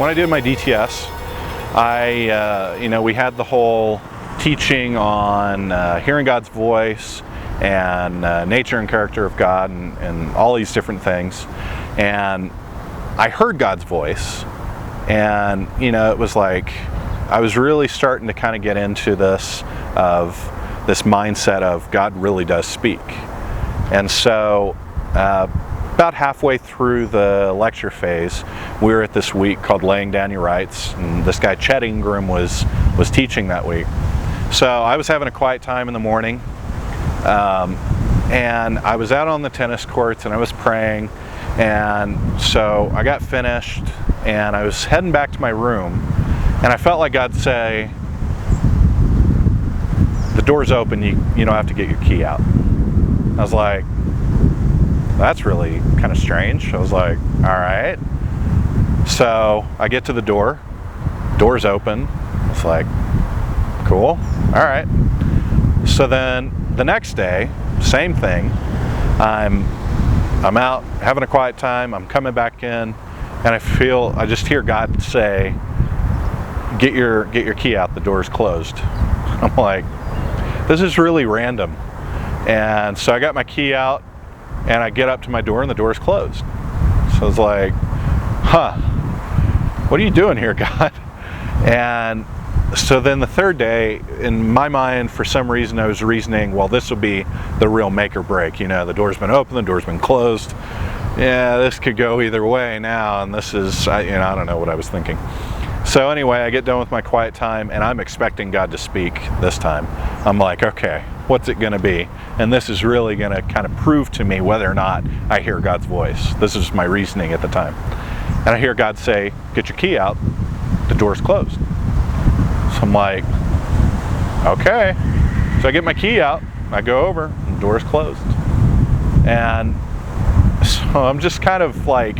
when I did my DTS, we had the whole teaching on hearing God's voice and nature and character of God and all these different things. And I heard God's voice, and it was like I was really starting to kind of get into this mindset of God really does speak. And so about halfway through the lecture phase, we were at this week called Laying Down Your Rights, and this guy Chet Ingram was teaching that week. So I was having a quiet time in the morning, and I was out on the tennis courts and I was praying, and so I got finished and I was heading back to my room, and I felt like God say, the door's open, you don't have to get your key out. I was like, that's really kind of strange. I was like, all right. So I get to the door's open. It's like, cool, all right. So then the next day, same thing. I'm out having a quiet time. I'm coming back in, and I just hear God say, get your key out, the door's closed. I'm like, this is really random. And so I got my key out, and I get up to my door, and the door's closed. So I was like, what are you doing here, God? And so then the third day, in my mind, for some reason, I was reasoning, well, this will be the real make or break. The door's been open, the door's been closed. Yeah, this could go either way now, and this is, I don't know what I was thinking. So anyway, I get done with my quiet time, and I'm expecting God to speak this time. I'm like, okay, what's it going to be? And this is really going to kind of prove to me whether or not I hear God's voice. This is my reasoning at the time. And I hear God say, get your key out, the door's closed. So I'm like, okay. So I get my key out, I go over, and the door's closed. And so I'm just kind of like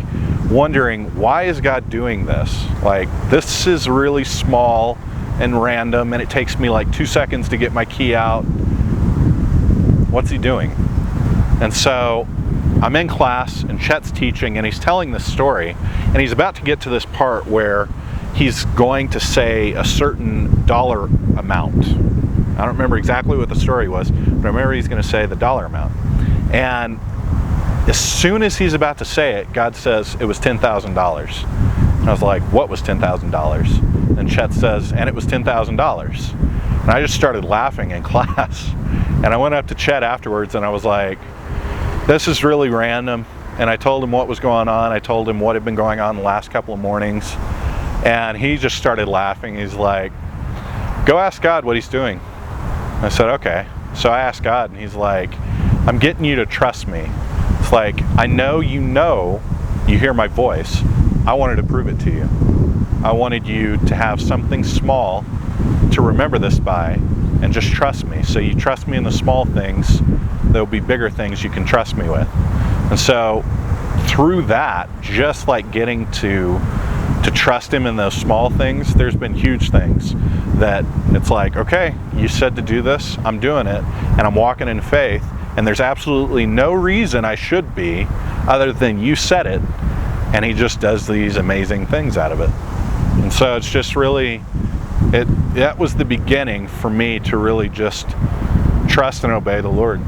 wondering, why is God doing this? Like, this is really small and random, and it takes me like 2 seconds to get my key out. What's he doing? And so I'm in class, and Chet's teaching, and he's telling this story, and he's about to get to this part where he's going to say a certain dollar amount. I don't remember exactly what the story was, but I remember he's going to say the dollar amount. And as soon as he's about to say it, God says it was $10,000. And I was like, what was $10,000? And Chet says, and it was $10,000. And I just started laughing in class. And I went up to Chet afterwards, and I was like, this is really random. And I told him what was going on. I told him what had been going on the last couple of mornings. And he just started laughing. He's like, go ask God what he's doing. I said, okay. So I asked God, and he's like, I'm getting you to trust me. It's like, I know you hear my voice. I wanted to prove it to you. I wanted you to have something small to remember this by, and just trust me. So you trust me in the small things, there'll be bigger things you can trust me with. And so through that, just like getting to trust him in those small things, there's been huge things that it's like, okay, you said to do this, I'm doing it, and I'm walking in faith, and there's absolutely no reason I should be other than you said it, and he just does these amazing things out of it. And so it's just really, that was the beginning for me to really just trust and obey the Lord.